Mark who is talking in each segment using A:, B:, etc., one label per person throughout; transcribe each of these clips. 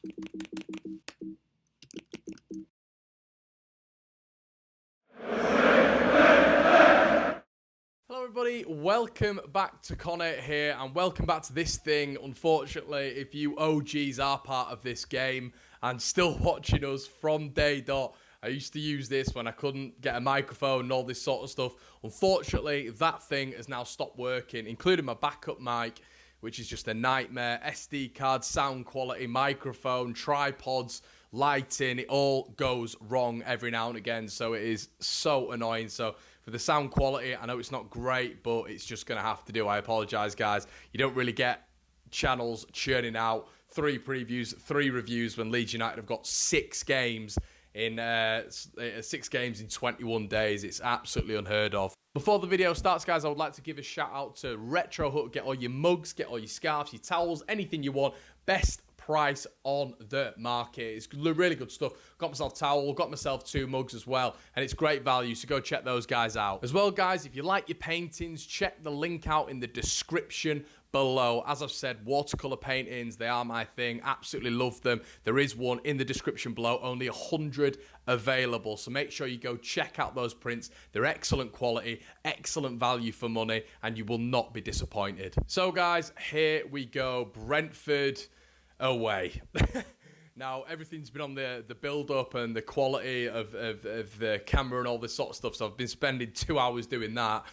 A: Hello everybody, welcome back to Conor here, and welcome back to this thing. Unfortunately, if you OGs are part of this game and still watching us from day dot, I used to use this when I couldn't get a microphone and all this sort of stuff. Unfortunately, that thing has now stopped working, including my backup mic, which is just a nightmare. SD card, sound quality, microphone, tripods, lighting, it all goes wrong every now and again, so it is so annoying. So for the sound quality, I know it's not great, but it's just going to have to do. I apologise, guys. You don't really get channels churning out 3 previews, 3 reviews when Leeds United have got 6 games in 6 games in 21 days. It's absolutely unheard of. Before the video starts, guys, I would like to give a shout out to Retro Hut. Get all your mugs, get all your scarves, your towels, anything you want. Best price on the market. It's really good stuff. Got myself a towel, got myself 2 mugs as well, and it's great value, so go check those guys out. As well, guys, if you like your paintings, check the link out in the description below. As I've said, watercolor paintings, they are my thing. Absolutely love them. There is one in the description below, only 100 available, so make sure you go check out those prints. They're excellent quality, excellent value for money, and you will not be disappointed. So guys, here we go. Brentford away. Now, everything's been on the build-up and the quality of the camera and all this sort of stuff, so I've been spending 2 hours doing that.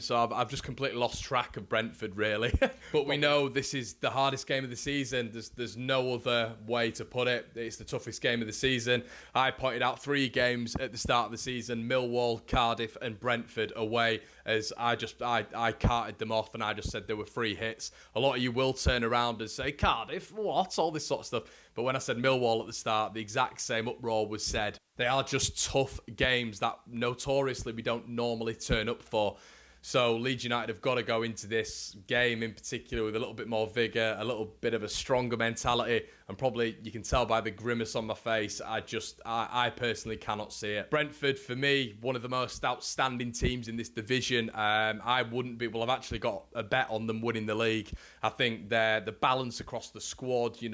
A: So I've just completely lost track of Brentford, really. But we know this is the hardest game of the season. There's no other way to put it. It's the toughest game of the season. I pointed out 3 games at the start of the season: Millwall, Cardiff and Brentford away, as I carted them off and I just said there were 3 hits. A lot of you will turn around and say, Cardiff, what? All this sort of stuff. But when I said Millwall at the start, the exact same uproar was said. They are just tough games that notoriously we don't normally turn up for. So Leeds United have got to go into this game in particular with a little bit more vigour, a little bit of a stronger mentality, and probably you can tell by the grimace on my face, I personally cannot see it. Brentford, for me, one of the most outstanding teams in this division. I've actually got a bet on them winning the league. I think the balance across the squad, the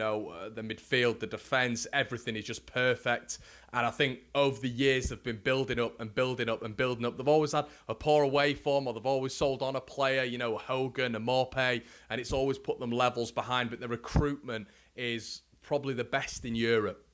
A: midfield, the defence, everything is just perfect. And I think over the years they've been building up and building up and building up. They've always had a poor away form, or they've always sold on a player, a Hogan, a Morpay, and it's always put them levels behind. But the recruitment is probably the best in Europe.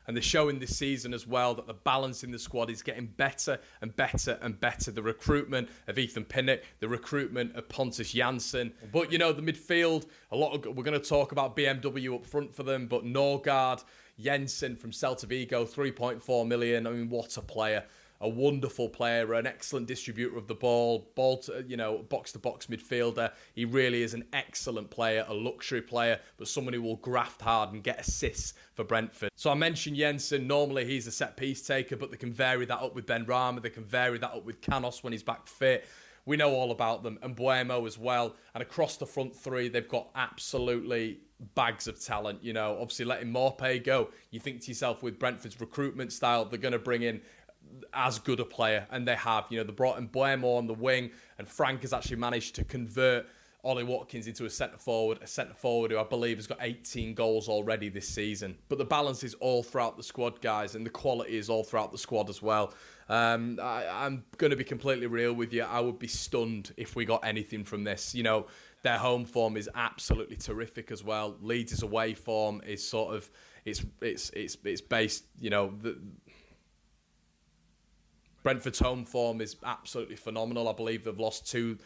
A: And they're showing this season as well that the balance in the squad is getting better and better and better. The recruitment of Ethan Pinnock, the recruitment of Pontus Jansson. But, the midfield, we're going to talk about BMW up front for them, but Norgard, Jensen from Celta Vigo, 3.4 million. I mean, what a player. A wonderful player, an excellent distributor of the ball, box-to-box midfielder. He really is an excellent player, a luxury player, but someone who will graft hard and get assists for Brentford. So I mentioned Jensen. Normally he's a set-piece taker, but they can vary that up with Ben Rama. They can vary that up with Canos when he's back fit. We know all about them, and Buemo as well. And across the front 3, they've got absolutely bags of talent. Obviously letting Morpay go, you think to yourself, with Brentford's recruitment style, they're going to bring in as good a player, and they have. They brought in Buemo on the wing, and Frank has actually managed to convert Ollie Watkins into a centre forward who I believe has got 18 goals already this season. But the balance is all throughout the squad, guys, and the quality is all throughout the squad as well. I'm going to be completely real with you. I would be stunned if we got anything from this. Their home form is absolutely terrific as well. Leeds' away form is sort of it's based. Brentford's home form is absolutely phenomenal. I believe they've lost two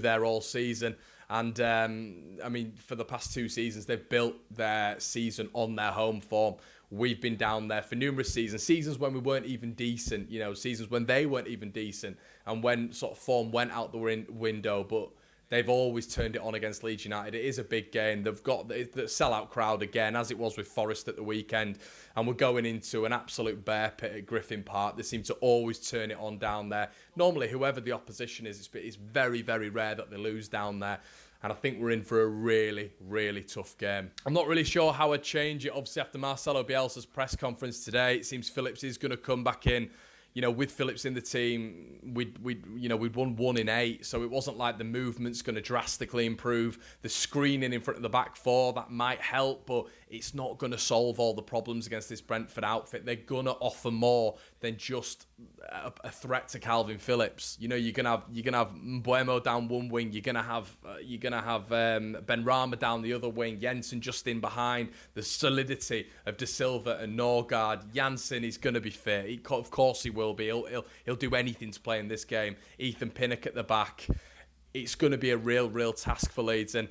A: there all season. And, for the past 2 seasons, they've built their season on their home form. We've been down there for numerous seasons when we weren't even decent, seasons when they weren't even decent, and when sort of form went out the window. But they've always turned it on against Leeds United. It is a big game. They've got the sellout crowd again, as it was with Forest at the weekend. And we're going into an absolute bear pit at Griffin Park. They seem to always turn it on down there. Normally, whoever the opposition is, it's very, very rare that they lose down there. And I think we're in for a really, really tough game. I'm not really sure how I'd change it. Obviously, after Marcelo Bielsa's press conference today, it seems Phillips is going to come back in. with Phillips in the team, we'd won 1 in 8, so it wasn't like the movement's going to drastically improve. The screening in front of the back four, that might help, but it's not going to solve all the problems against this Brentford outfit. They're going to offer more than just a threat to Calvin Phillips. You're gonna have Mbuemo down one wing. You're gonna have Ben Rama down the other wing. Jensen just in behind. The solidity of De Silva and Norgard. Janssen is gonna be fit. Of course he will be. He'll do anything to play in this game. Ethan Pinnock at the back. It's gonna be a real task for Leeds, and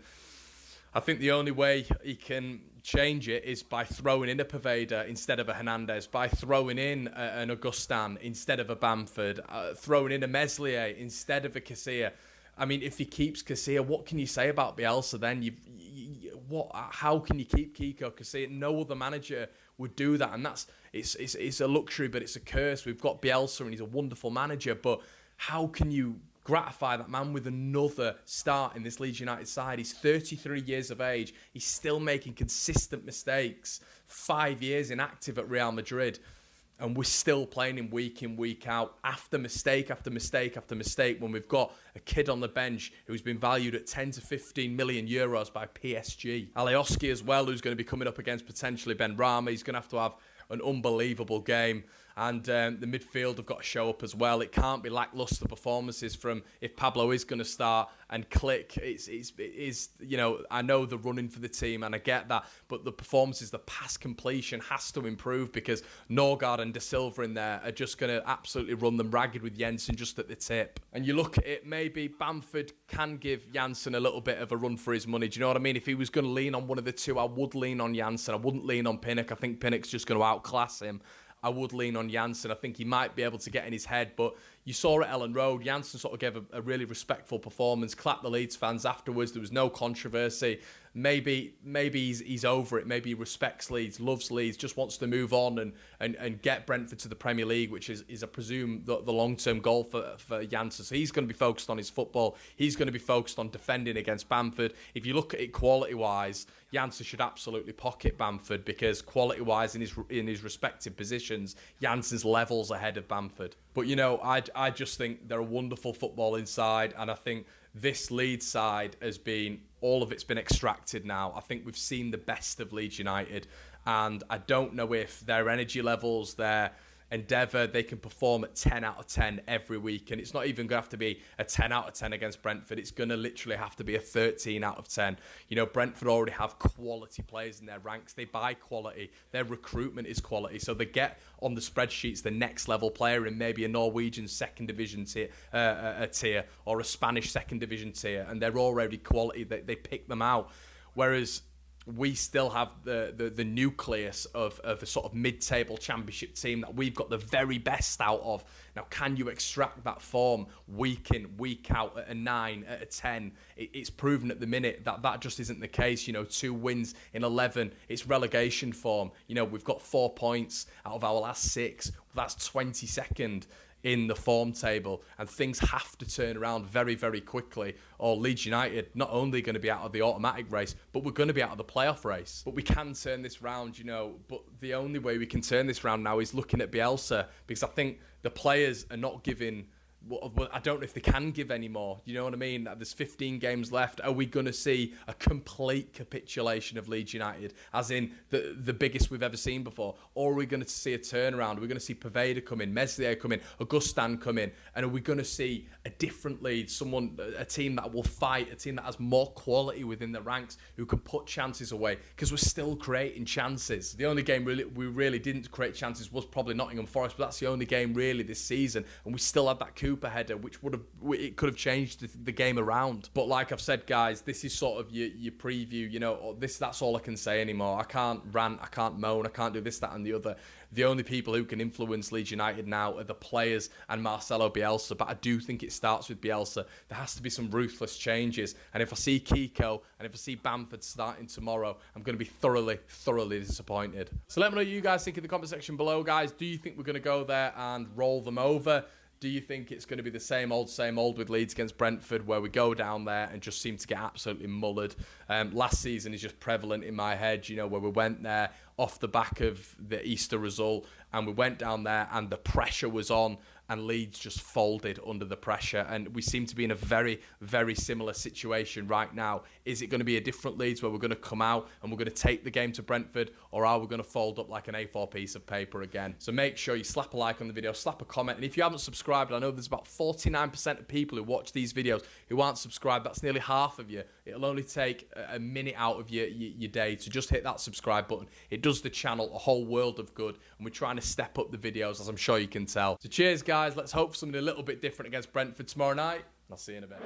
A: I think the only way he can change it is by throwing in a Poveda instead of a Hernandez, by throwing in an Augustin instead of a Bamford, throwing in a Meslier instead of a Casilla. I mean, if he keeps Casilla, what can you say about Bielsa then? How can you keep Kiko Casilla? No other manager would do that, and it's a luxury, but it's a curse. We've got Bielsa, and he's a wonderful manager, but how can you gratify that man with another start in this Leeds United side? He's 33 years of age. He's still making consistent mistakes. 5 years inactive at Real Madrid. And we're still playing him week in, week out, after mistake after mistake after mistake, when we've got a kid on the bench who's been valued at 10 to 15 million euros by PSG. Alioski as well, who's going to be coming up against potentially Ben Rama. He's going to have an unbelievable game. And the midfield have got to show up as well. It can't be lacklustre performances from, if Pablo is going to start and click. It is, I know the running for the team and I get that, but the performances, the pass completion has to improve, because Norgard and De Silva in there are just going to absolutely run them ragged with Jensen just at the tip. And you look at it, maybe Bamford can give Janssen a little bit of a run for his money. Do you know what I mean? If he was going to lean on one of the two, I would lean on Janssen. I wouldn't lean on Pinnock. I think Pinnock's just going to outclass him. I would lean on Janssen. I think he might be able to get in his head, but you saw at Ellen Road, Janssen sort of gave a really respectful performance, clapped the Leeds fans afterwards. There was no controversy. Maybe he's over it. Maybe he respects Leeds, loves Leeds, just wants to move on and get Brentford to the Premier League, which is I presume, the long-term goal for Janssen. So he's going to be focused on his football. He's going to be focused on defending against Bamford. If you look at it quality-wise, Janssen should absolutely pocket Bamford, because quality-wise in his respective positions, Janssen's levels ahead of Bamford. But, I just think they're a wonderful football inside, and I think this Leeds side all of it's been extracted now. I think we've seen the best of Leeds United, and I don't know if their energy levels, their endeavour, they can perform at 10 out of 10 every week. And it's not even going to have to be a 10 out of 10 against Brentford. It's going to literally have to be a 13 out of 10. Brentford already have quality players in their ranks. They buy quality. Their recruitment is quality. So they get on the spreadsheets the next level player in maybe a Norwegian second division tier, or a Spanish second division tier. And they're already quality. They pick them out. Whereas we still have the nucleus of a sort of mid-table championship team that we've got the very best out of. Now, can you extract that form week in, week out at a 9, at a 10? It's proven at the minute that just isn't the case. 2 wins in 11. It's relegation form. We've got 4 points out of our last 6. That's 22nd in the form table, and things have to turn around very, very quickly, or Leeds United not only going to be out of the automatic race, but we're going to be out of the playoff race. But we can turn this round, but the only way we can turn this round now is looking at Bielsa, because I think the players are not giving. Well, I don't know if they can give any more. You know what I mean? There's 15 games left. Are we going to see a complete capitulation of Leeds United, as in the biggest we've ever seen before? Or are we going to see a turnaround? Are we going to see Poveda come in, Meslier come in, Augustin come in? And are we going to see a different Leeds, a team that will fight, a team that has more quality within the ranks, who can put chances away? Because we're still creating chances. The only game we really didn't create chances was probably Nottingham Forest, but that's the only game really this season. And we still had that Cooper header, which it could have changed the game around. But like I've said, guys, this is sort of your preview. That's all I can say anymore. I can't rant, I can't moan, I can't do this, that and the other. The only people who can influence Leeds United now are the players and Marcelo Bielsa, but I do think it starts with Bielsa. There has to be some ruthless changes, and if I see Kiko and if I see Bamford starting tomorrow, I'm going to be thoroughly, thoroughly disappointed. So let me know what you guys think in the comment section below, guys. Do you think we're going to go there and roll them over? Do you think it's going to be the same old with Leeds against Brentford, where we go down there and just seem to get absolutely mullered? Last season is just prevalent in my head, where we went there, off the back of the Easter result, and we went down there and the pressure was on, and Leeds just folded under the pressure. And we seem to be in a very, very similar situation right now. Is it going to be a different Leeds where we're going to come out and we're going to take the game to Brentford, or are we going to fold up like an A4 piece of paper again? So make sure you slap a like on the video, slap a comment, and if you haven't subscribed, I know there's about 49% of people who watch these videos who aren't subscribed. That's nearly half of you. It'll only take a minute out of your day to just hit that subscribe button. It does the channel a whole world of good, and we're trying to step up the videos, as I'm sure you can tell. So cheers, guys. Let's hope for something a little bit different against Brentford tomorrow night. I'll see you in a bit.